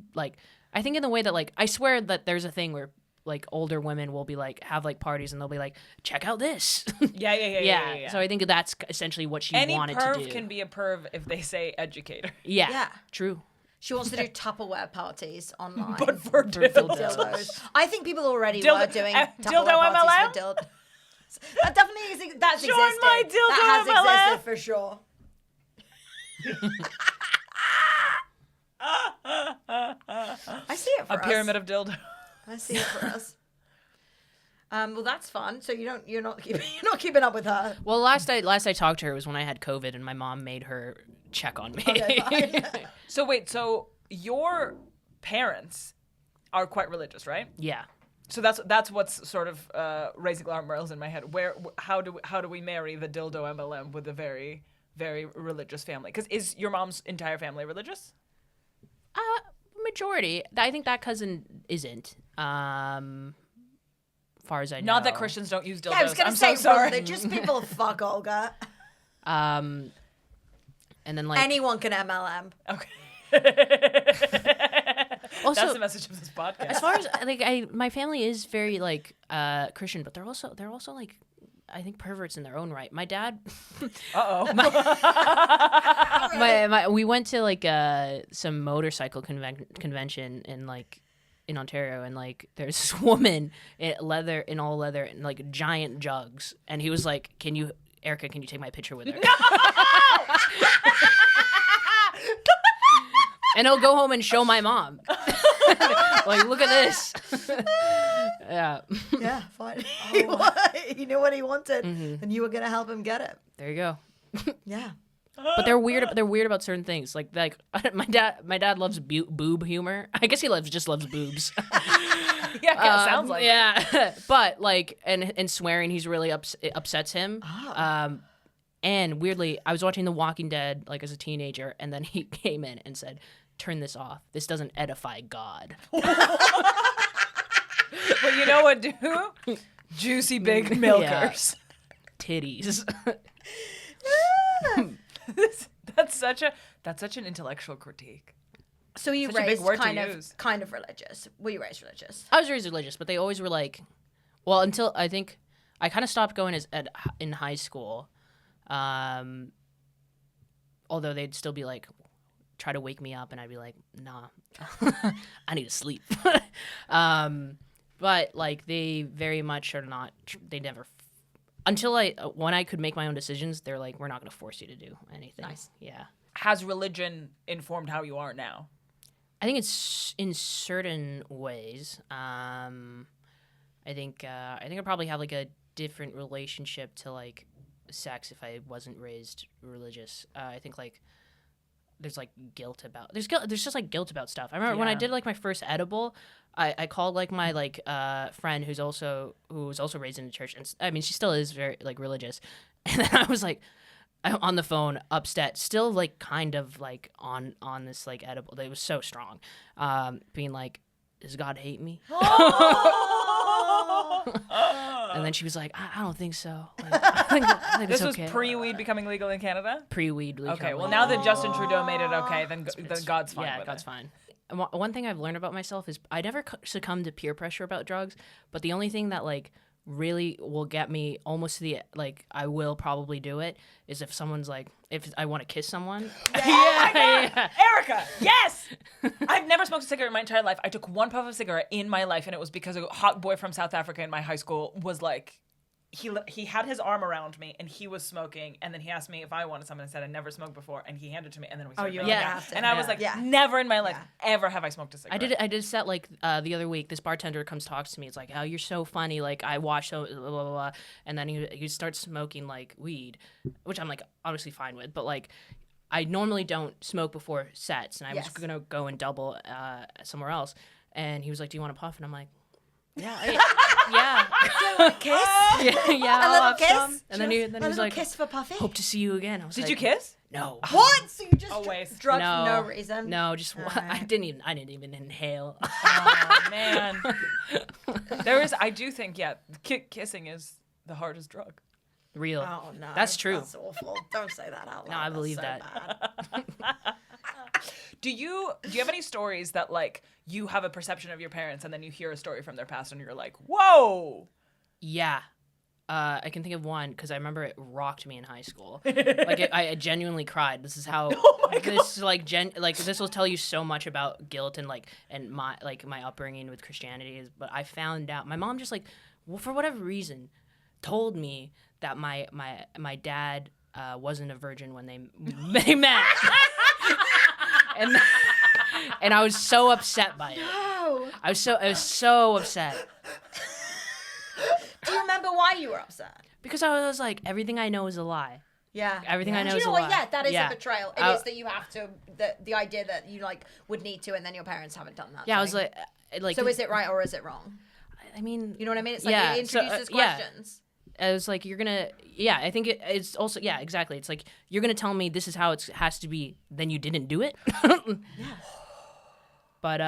I think in the way that like I swear that there's a thing where like older women will be like have like parties and they'll be like, check out this. Yeah. So I think that's essentially what she Any wanted to perv do. can be a perv if they say educator. Yeah. True. She wants to do Tupperware parties online. But for dildos. I think people already were doing dildo Tupperware parties MLM? for dildos. That definitely is. That's Join existed. my dildo that has MLM. existed for sure. I see it for A us. pyramid of dildo. I see it for us. Well, that's fun. So you're not keeping up with her. Well, last I talked to her was when I had COVID and my mom made her check on me. Okay, fine. So wait, so your parents are quite religious, right? Yeah. So that's what's sort of raising alarm bells in my head. How do we marry the dildo MLM with a very, very religious family? Because is your mom's entire family religious? Majority. I think that cousin isn't. Far as I know. Not that Christians don't use dildos. Yeah, I was gonna I'm say so sorry. religious people fuck Olga. And then like Anyone can MLM. Okay. also, That's the message of this podcast. as far as like my family is very like Christian, but they're also like I think perverts in their own right. My dad we went to like some motorcycle convention in Ontario, and like there's this woman in all leather and like giant jugs, and he was like, Erica, can you take my picture with her? And he'll go home and show my mom. Like, look at this. Yeah. Yeah, fine. He knew what he wanted, and you were gonna help him get it. There you go. Yeah. But they're weird. They're weird about certain things. Like my dad loves boob humor. I guess he just loves boobs. Yeah, sounds like it. Yeah. But like and swearing, he's really upsets him. Oh. And weirdly, I was watching The Walking Dead like as a teenager, and then he came in and said, "Turn this off. This doesn't edify God." But you know what, do? Juicy big milkers. Titties. That's such an intellectual critique. So you Such a big raised word to use. kind of religious. Were you raised religious? I was raised religious, but they always were like, well, until I think I kind of stopped going in high school. Although they'd still be like, try to wake me up, and I'd be like, nah, I need to sleep. But like they very much are not. They never. Until when I could make my own decisions, they're like, we're not going to force you to do anything. Nice. Yeah. Has religion informed how you are now? I think it's in certain ways. I think I'd probably have like a different relationship to like sex if I wasn't raised religious. I think like there's like guilt about there's just like guilt about stuff. I remember when I did like my first edible, I called like my like friend who was also raised in the church, and I mean she still is very like religious, and then I was like on the phone upset, still like kind of like on this like edible. It was so strong, being like, does God hate me? And then she was like, I don't think so. Like, I think This it's was okay. pre-weed becoming legal in Canada? Pre-weed. Okay, well now that Justin Trudeau made it okay, then God's fine Yeah, with God's it. fine. And one thing I've learned about myself is I never succumb to peer pressure about drugs, but the only thing that like really will get me almost to the like I will probably do it is if someone's like if I want to kiss someone. Yeah. Erika, yes! I've never smoked a cigarette in my entire life. I took one puff of cigarette in my life, and it was because a hot boy from South Africa in my high school was like, he had his arm around me, and he was smoking, and then he asked me if I wanted something. I said I never smoked before, and he handed it to me, and then we started you making have out. to. And I was like, Yeah. never in my life ever have I smoked a cigarette. I did a set like the other week. This bartender comes talks to me. It's like, oh, you're so funny. Like I watch so blah blah blah, and then he starts smoking like weed, which I'm like obviously fine with, but like I normally don't smoke before sets, and I was gonna go and double somewhere else, and he was like, do you want a puff? And I'm like, yeah. Kiss? Yeah, A I'll little have kiss? some. And then A he's little like, kiss for Puffy? hope to see you again. I was Did like, you kiss? No. What? So you just Always. drugged No. for no reason? No, just Alright. I didn't even inhale. Oh, man. I do think, kissing is the hardest drug. Real. Oh, no. That's true. That's awful. Don't say that out loud. No, I believe That's that. so bad. Do you have any stories that like you have a perception of your parents and then you hear a story from their past and you're like, whoa? Yeah. I can think of one because I remember it rocked me in high school. Like I genuinely cried. This is how this like this will tell you so much about guilt and my upbringing with Christianity is. But I found out my mom just for whatever reason told me that my dad wasn't a virgin when they met, and I was so upset by it. No. I was so upset. Do you remember why you were upset? Because I was like, everything I know is a lie. Yeah. Everything I know Do you is know a what? lie. Yeah, that is Yeah. a betrayal. It is that you have to, the idea that you would need to, and then your parents haven't done that. Yeah, I was like. So is it right or is it wrong? I mean, You know what I mean? It's like it introduces questions. I was like, you're gonna. Yeah, I think it's also. Yeah, exactly. It's like you're gonna tell me this is how it has to be. Then you didn't do it. Yeah. But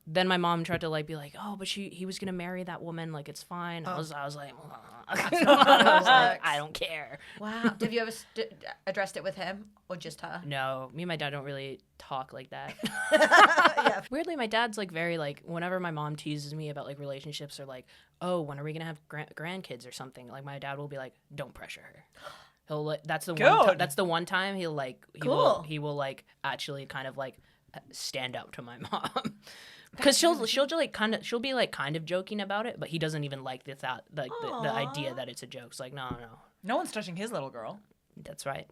then my mom tried to be like, oh, but he was gonna marry that woman. Like it's fine. I was like, I don't care. Wow. Have you ever addressed it with him or just her? No, me and my dad don't really talk like that. Yeah. Weirdly, my dad's very whenever my mom teases me about relationships or oh, when are we gonna have grandkids or something, my dad will be like, don't pressure her. He'll that's the one. That's the one time he'll he will actually kind of stand up to my mom. Because she'll be kind of joking about it, but he doesn't even like the thought, the idea that it's a joke. It's no. No one's touching his little girl. That's right.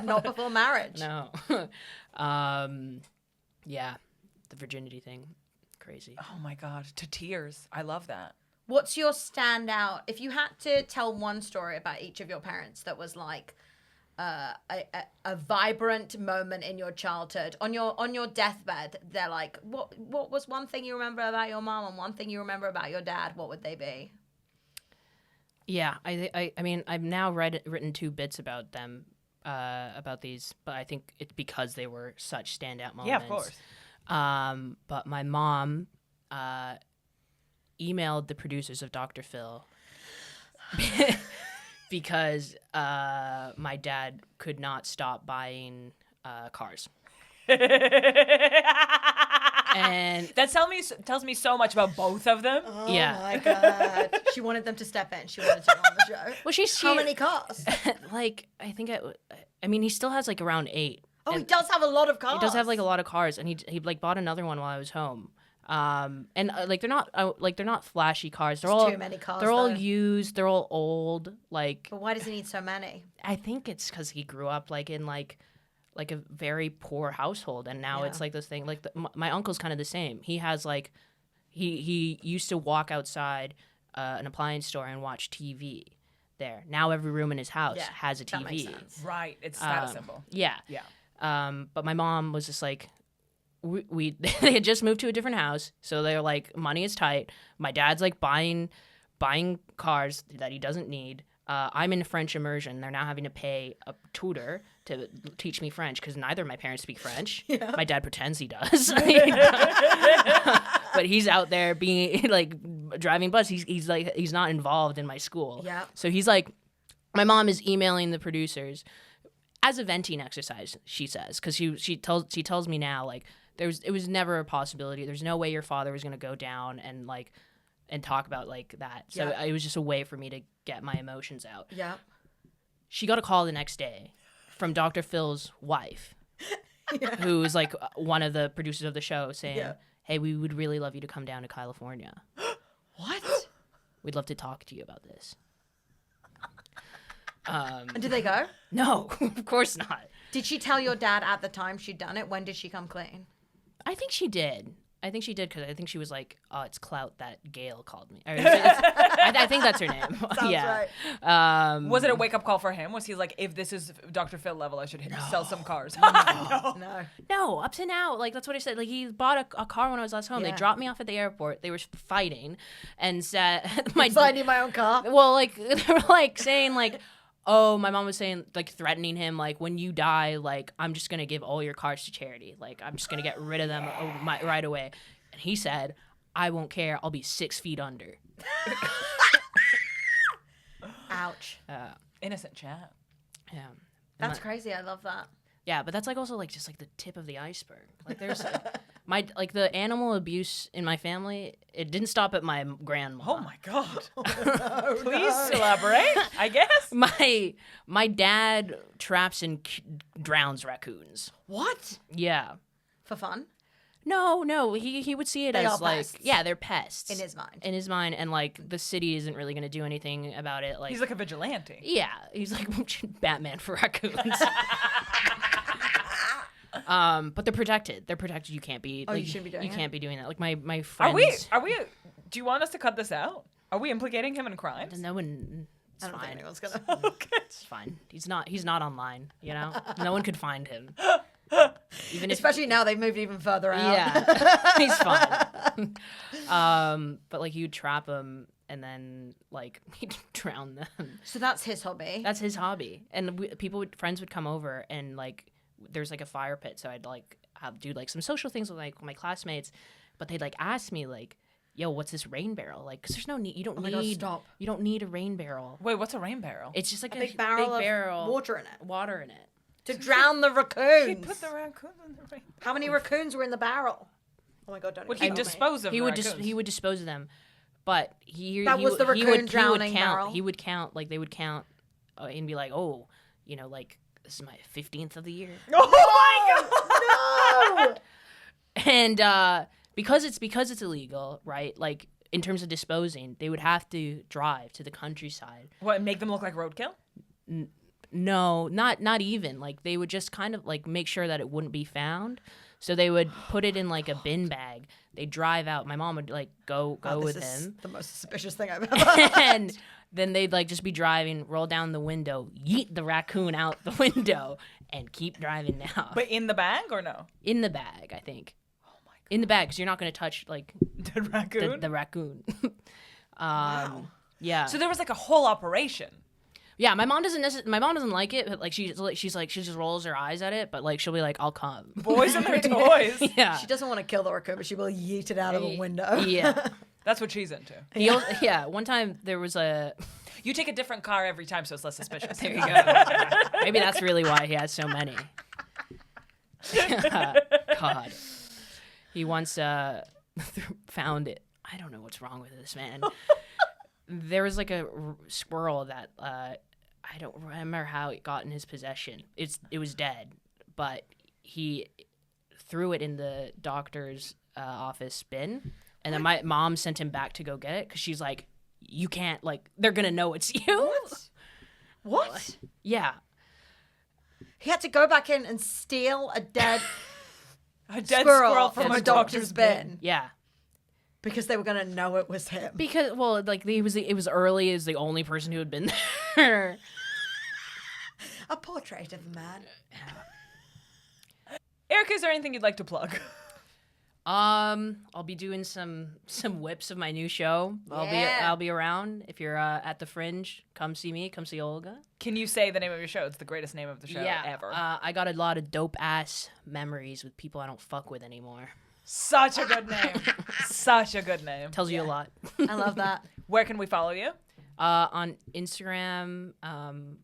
Not before marriage. No. Yeah, the virginity thing, crazy. Oh my God, to tears. I love that. What's your standout? If you had to tell one story about each of your parents that was a vibrant moment in your childhood, on your deathbed, they're what was one thing you remember about your mom and one thing you remember about your dad? What would they be? Yeah, I mean I've now written 2 bits about them, about these, but I think it's because they were such standout moments. Yeah, of course. But my mom emailed the producers of Dr. Phil because my dad could not stop buying cars. And that tells me so much about both of them. Oh Yeah. my God. She wanted them to step in. She wanted to go on the show. Well, How many cars? I think I mean he still has around 8. Oh, he does have a lot of cars. He does have a lot of cars, and he bought another one while I was home. And they're not flashy cars. They're all too many cars. They're all though. used. They're all old. But why does he need so many? I think it's because he grew up in a very poor household, and now it's this thing. My uncle's kind of the same. He has he used to walk outside an appliance store and watch TV. There now, every room in his house has a TV. That makes sense. Right, it's status symbol. Yeah. Yeah. But my mom was just we they had just moved to a different house, so they're money is tight. My dad's buying cars that he doesn't need. I'm in French immersion. They're now having to pay a tutor to teach me French because neither of my parents speak French. Yeah. My dad pretends he does, but he's out there being driving bus. He's not involved in my school. Yeah. So he's my mom is emailing the producers as a venting exercise. She says because she tells me now it was never a possibility. There's no way your father was gonna go down and talk about that. So it was just a way for me to get my emotions out. Yeah. She got a call the next day from Dr. Phil's wife, who is one of the producers of the show, saying, hey, we would really love you to come down to California. What? We'd love to talk to you about this. And did they go? No, of course not. Did she tell your dad at the time she'd done it? When did she come clean? I think she did. Because I think she was oh, it's clout that Gail called me. I think that's her name. Sounds yeah. right. Was it a wake-up call for him? Was he if this is Dr. Phil level, I should sell some cars? No. Up to now, that's what I said. He bought a car when I was last home. Yeah. They dropped me off at the airport. They were fighting and said, So I need my own car. Well, they were saying oh, my mom was saying, threatening him, when you die, I'm just going to give all your cars to charity. I'm just going to get rid of them right away. And he said, I won't care. I'll be 6 feet under. Ouch. Innocent chat. Yeah. That's crazy. I love that. Yeah, but that's like also like just like the tip of the iceberg. Like there's the animal abuse in my family. It didn't stop at my grandma. Oh my God. Please elaborate, I guess. My dad traps and drowns raccoons. What? Yeah. For fun? No, he would see it They as are like pests. yeah, they're pests In his mind. In his mind, and like the city isn't really going to do anything about it. Like He's like a vigilante. yeah, he's like Batman for raccoons. But they're protected. They're protected. You can't be. You shouldn't be doing You it. can't be doing that. Like my friends. Are we? Do you want us to cut this out? Are we implicating him in crimes? No one. It's I don't fine. think anyone's gonna. Okay. It's fine. He's not online. You know, no one could find him. Even if Especially now they've moved even further out. yeah, he's fine. But like you'd trap him and then like he'd drown them. So that's his hobby. That's his hobby. And friends would come over and like there's like a fire pit, so I'd like do like some social things with like my classmates, but they'd like ask me like, "Yo, what's this rain barrel?" Like, cause there's no need. You don't my God, need. stop. You don't need a rain barrel. Wait, what's a rain barrel? It's just like a big barrel of water in it. Water in it. To drown the raccoons. He put the raccoons in the rain. How many raccoons were in the barrel? Oh my God! Don't. Would even he tell me. dispose of He the would raccoons? he would dispose of them, but That was the raccoon drowning count. barrel? He would count like they would count and be like, oh, you know, like this is my 15th of the year, Oh my God! No! and because it's illegal, right? Like in terms of disposing, they would have to drive to the countryside. What, make them look like roadkill? No, not even. Like they would just kind of like make sure that it wouldn't be found. So they would put it in like a bin bag. They'd drive out. My mom would like go with This is him. the most suspicious thing I've ever heard. And then they'd like just be driving, roll down the window, yeet the raccoon out the window, and keep driving now. But in the bag or no? In the bag, I think. Oh my God. In the bag, because you're not going to touch like Dead raccoon? the raccoon. Wow. Yeah. So there was like a whole operation. Yeah, my mom doesn't like it, but like she's like she just rolls her eyes at it, but like she'll be like, I'll come. Boys and their toys. Yeah. She doesn't want to kill the raccoon, but she will yeet it out of a window. Yeah. That's what she's into. Yeah. One time there was a. You take a different car every time, so it's less suspicious. There you go. Maybe that's really why he has so many. God. He once found it. I don't know what's wrong with this man. There was like a squirrel that I don't remember how it got in his possession. It was dead, but he threw it in the doctor's office bin, and then my mom sent him back to go get it because she's like, "You can't like they're gonna know it's you." What? Yeah. He had to go back in and steal a dead A dead squirrel squirrel from from a a doctor's bin Yeah. because they were going to know it was him. Because like it was early as the only person who had been there. A portrait of a man. Erika, is there anything you'd like to plug? I'll be doing some whips of my new show. Yeah. I'll be around. If you're at the Fringe, come see me. Come see Olga. Can you say the name of your show? It's the greatest name of the show ever. I got a lot of dope ass memories with people I don't fuck with anymore. Such a good name. Such a good name. Tells you a lot. I love that. Where can we follow you? On Instagram, on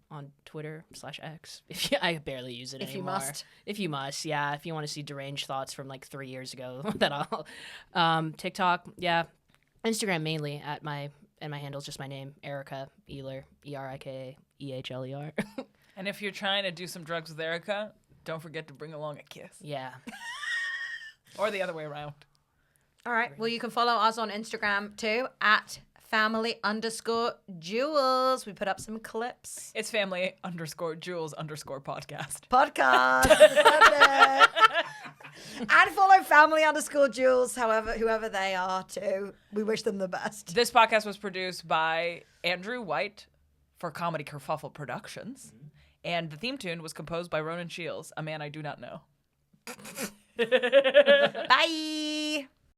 Twitter /X. I barely use it If you anymore. must. If you must, yeah. If you want to see deranged thoughts from like 3 years ago, that I'll. TikTok, yeah. Instagram mainly and my handle's just my name, Erika Ehler, Erika Ehler. And if you're trying to do some drugs with Erika, don't forget to bring along a kiss. Yeah. Or the other way around. All right. Well, you can follow us on Instagram too at family_jewels. We put up some clips. It's family_Jules_podcast. Podcast. And follow family_jewels, whoever they are too. We wish them the best. This podcast was produced by Andrew White for Comedy Kerfuffle Productions. And the theme tune was composed by Ronan Shields, a man I do not know. Bye.